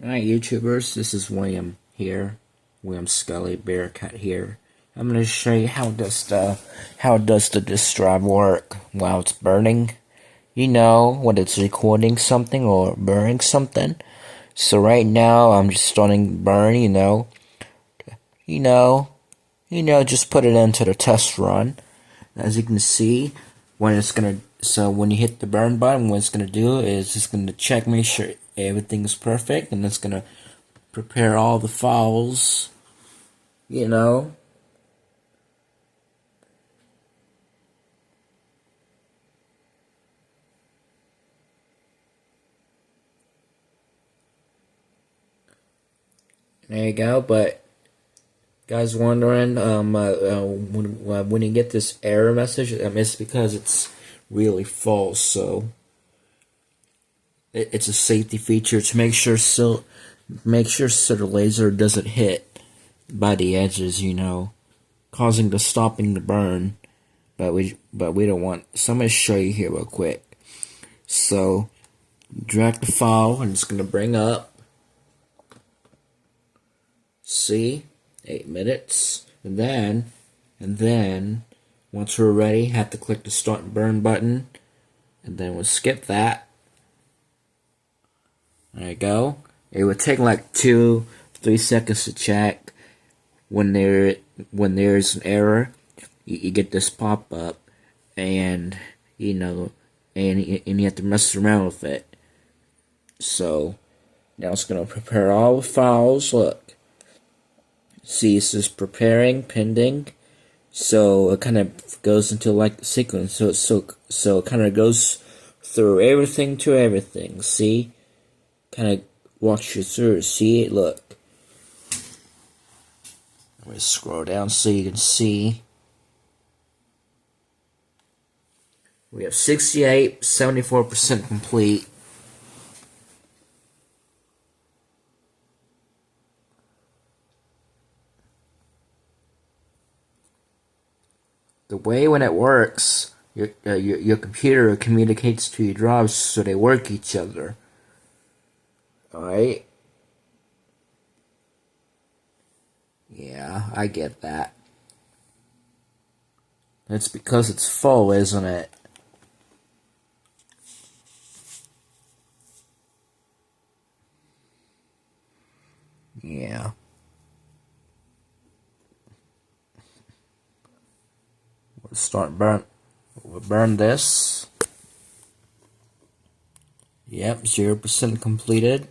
Alright, YouTubers, this is William here. William Scully Bearcat here. I'm going to show you how does the disk drive work while it's burning. You know, when it's recording something or burning something. So right now I'm just starting burn, just put it into the test run. As you can see, when you hit the burn button, what it's gonna do is it's gonna check, make sure everything's perfect, and it's gonna prepare all the files, you know. There you go. But guys, wondering, when you get this error message, it's because it's really false. So it's a safety feature to make sure so the laser doesn't hit by the edges, causing the stopping the burn. But we don't want. So I'm gonna show you here real quick. So drag the file, and it's gonna bring up. See, 8 minutes, and then once we're ready, have to click the start and burn button, and then we'll skip that. There you go. It would take like 2-3 seconds to check. When there's an error, you get this pop up, and and you have to mess around with it. So now it's gonna prepare all the files. Look. See, it says preparing, pending, so it kind of goes into like the sequence. So it kind of goes through everything to everything. See, kind of walks you through. See it. Look. I'm gonna scroll down so you can see. We have 74% complete. The way when it works, your computer communicates to your drives so they work each other. Alright? Yeah, I get that. It's because it's full, isn't it? Yeah. We'll burn this. Yep, 0% completed.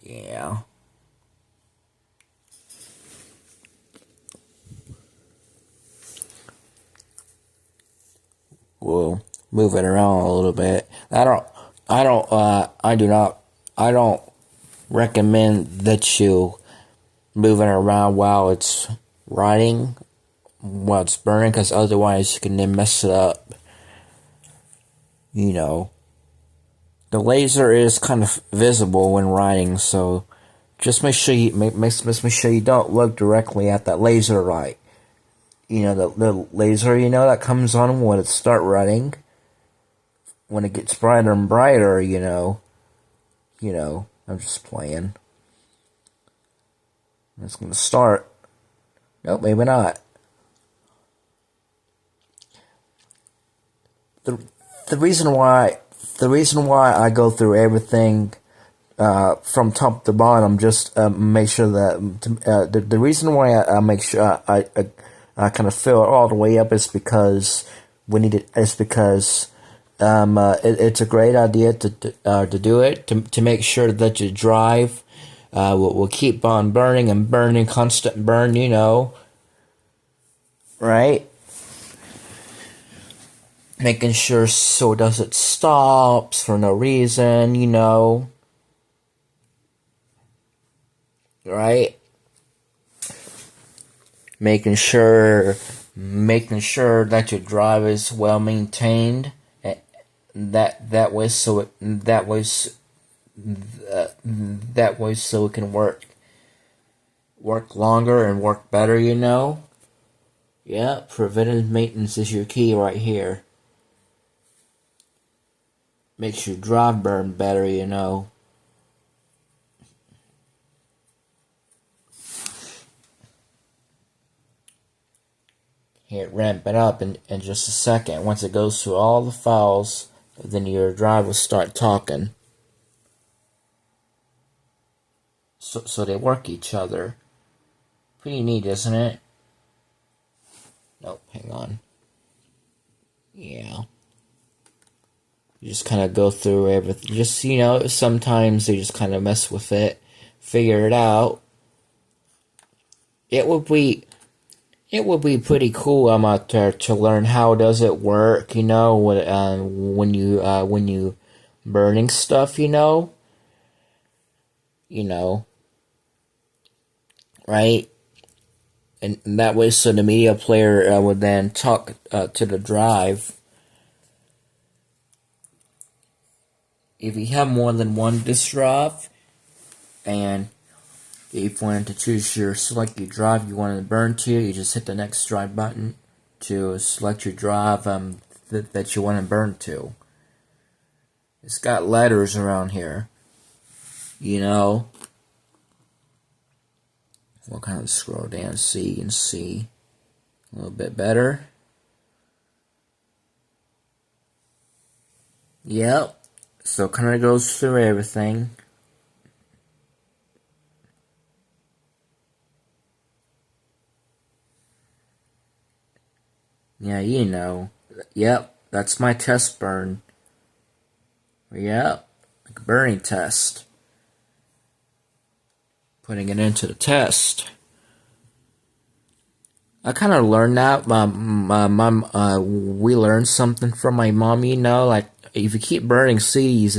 Yeah. We'll move it around a little bit. I don't recommend that you move it around while it's burning, because otherwise you can then mess it up. The laser is kind of visible when writing, so just make sure you don't look directly at that laser light. The laser, that comes on when it start running. When it gets brighter and brighter, I'm just playing. It's gonna start. Nope, maybe not. The reason why I go through everything from top to bottom, just make sure that the reason why I make sure I kind of fill it all the way up is because it's a great idea to do it to make sure that your drive will keep on burning and burning, constant burn, right? Making sure so it doesn't stop for no reason, right? Making sure that your drive is well maintained. That way so it can work longer and work better, Yeah, Yeah, preventive maintenance is your key right here. Makes your drive burn better, you know. Here, ramp it up in just a second. Once it goes through all the files, then your drive will start talking. So they work each other. Pretty neat, isn't it? Nope, hang on. Yeah. You just kind of go through everything. Just, you know, sometimes they just kind of mess with it, figure it out. It would be pretty cool out there to learn how does it work, you know, when you burning stuff, you know, right? And that way, so the media player would then talk to the drive. If you have more than one disk drive, and if you wanted to select your drive you want to burn to, you just hit the next drive button to select your drive that you want to burn to. It's got letters around here, you know. We'll kind of scroll down so you can see a little bit better. Yep. So it kind of goes through everything. Yeah, you know. Yep, that's my test burn. Yep, like a burning test. Putting it into the test. I kind of learned that. We learned something from my mom, you know, like if you keep burning CDs,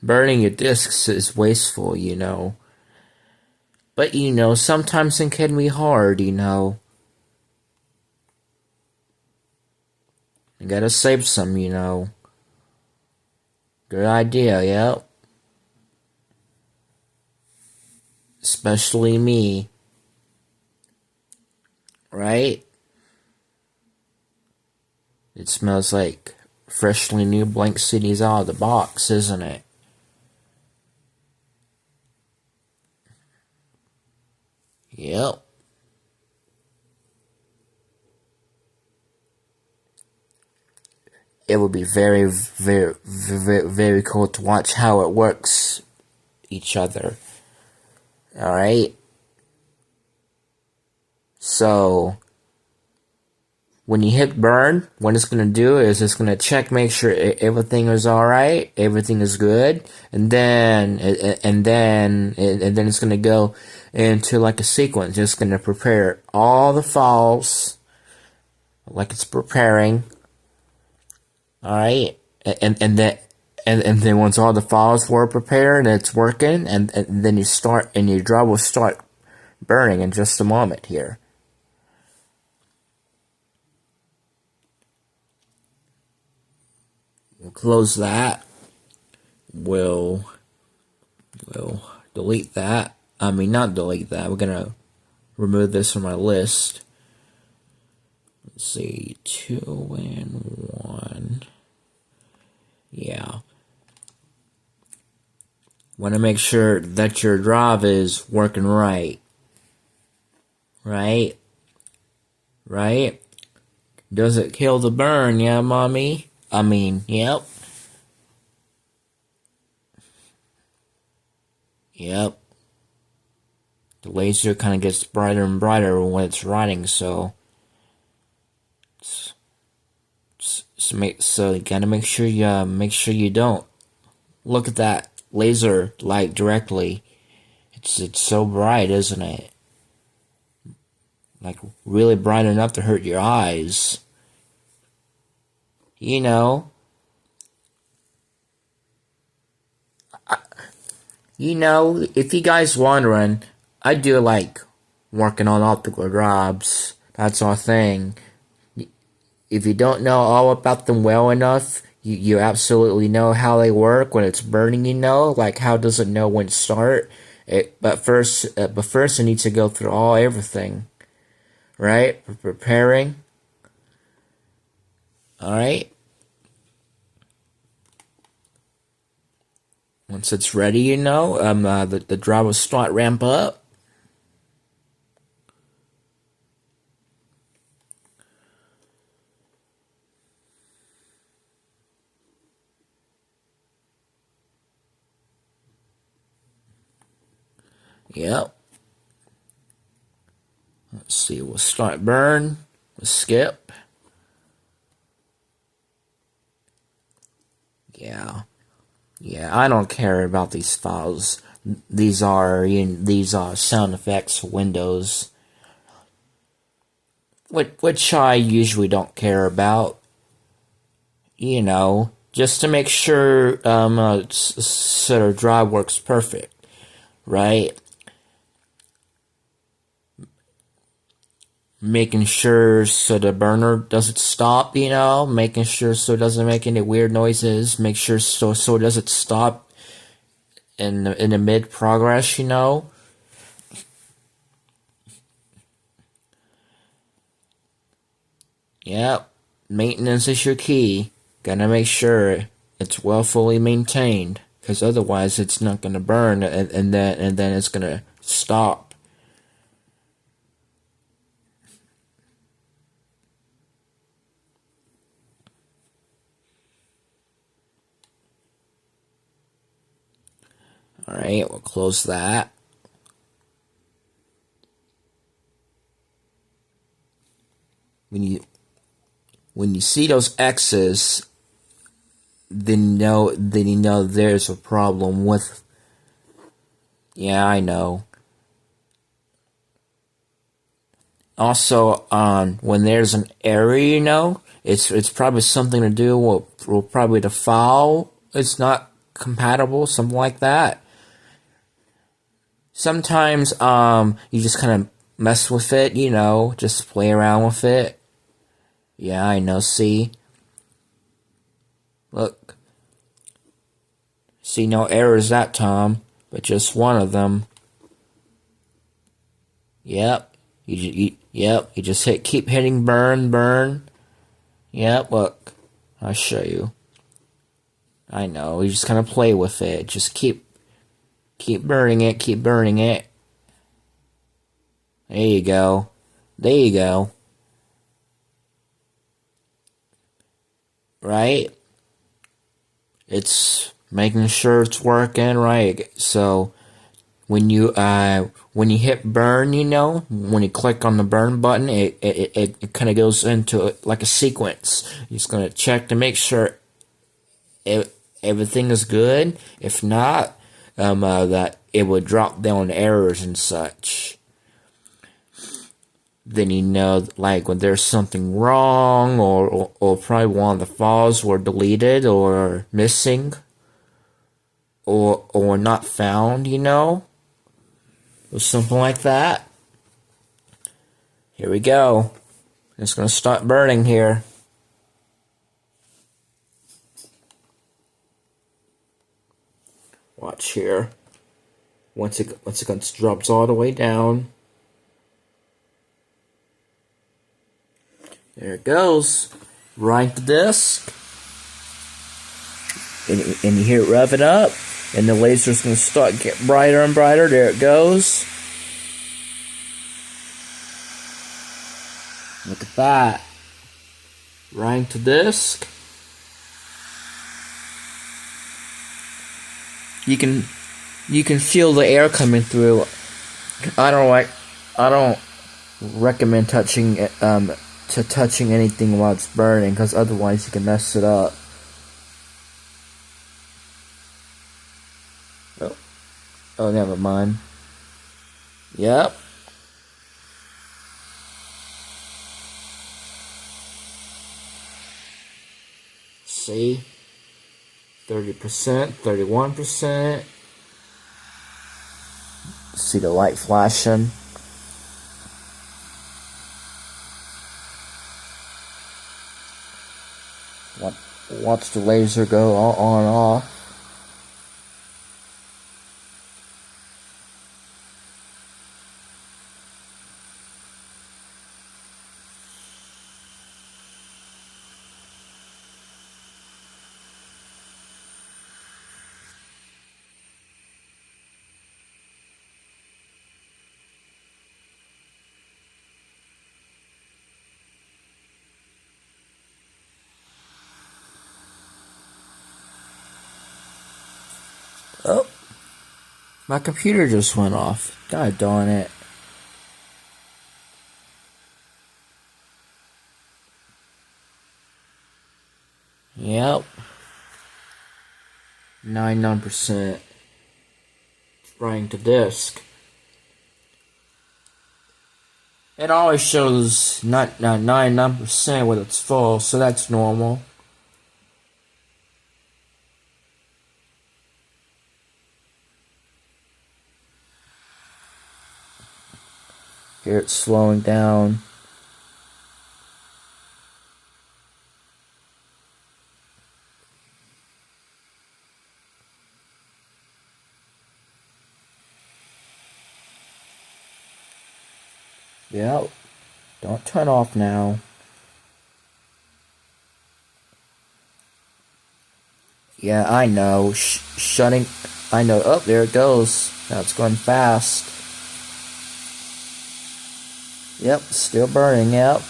burning your discs is wasteful, you know. But, you know, sometimes it can be hard, you know. You gotta save some, you know. Good idea, yep. Especially me. Right? It smells like freshly new blank CDs out of the box, isn't it? Yep. It would be very, very, very, very cool to watch how it works each other. Alright? So, when you hit burn, what it's going to do is it's going to check, make sure everything is alright, everything is good, and then it's going to go into like a sequence. It's going to prepare all the files like it's preparing. Alright? And then once all the files were prepared and it's working, and then you start, and your drive will start burning in just a moment here. We'll close that. We'll delete that. I mean, not delete that. We're gonna remove this from our list. Let's see, 2 and 1. Yeah. Want to make sure that your drive is working right. Right? Right? Does it kill the burn? Yeah, mommy? I mean, yep. Yep. The laser kind of gets brighter and brighter when it's writing, so you gotta make sure you don't look at that laser light directly. It's so bright, isn't it? Like really bright enough to hurt your eyes. You know. If you guys wondering, I do like working on optical drives. That's our thing. If you don't know all about them well enough, you absolutely know how they work when it's burning, you know, like how does it know when to start? But first it needs to go through everything. right? Preparing. All right. Once it's ready, the drive will start ramp up. Yep. Let's see. We'll start burn. We'll skip. Yeah. Yeah, I don't care about these files. These are sound effects for Windows, which I usually don't care about. Just to make sure so the drive works perfect, right? Making sure so the burner doesn't stop, making sure so it doesn't make any weird noises, make sure so it doesn't stop in the mid progress, Yep, maintenance is your key. Gotta make sure it's well fully maintained, because otherwise it's not gonna burn, and then it's gonna stop. Alright, we'll close that. When you see those X's, then you know there's a problem with. Yeah, I know. Also, when there's an error, it's probably something to do with probably the file. It's not compatible, something like that. Sometimes you just kind of mess with it, just play around with it. Yeah, I know. See, look, see, no errors that time, but just one of them. Yep, you just keep hitting burn. Yep, look, I'll show you. I know, you just kind of play with it. Just keep burning it, keep burning it. There you go. There you go. Right? It's making sure it's working right. So when you hit burn, when you click on the burn button, it kind of goes into like a sequence. You're just gonna check to make sure everything is good. If not, that it would drop down errors and such. Then like when there's something wrong, or probably one of the files were deleted or missing, or not found, or something like that. Here we go. It's gonna start burning here. Watch here. Once it drops all the way down. There it goes. Right the disc. And you hear it revving up. And the laser's going to start get brighter and brighter. There it goes. Look at that. Right to disc. You can feel the air coming through. I don't recommend touching anything while it's burning, because otherwise you can mess it up. Oh, never mind. Yep. See? 30%, 31%. See the light flashing. Watch the laser go on and off. My computer just went off. God darn it. Yep. 99% writing to disk. It always shows not 99% when it's full, so that's normal. Here it's slowing down. Yep. Don't turn off now. Yeah, I know. Shutting. I know. Oh, there it goes. Now it's going fast. Yep, still burning. Yep.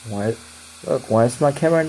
Why? Look, why is my camera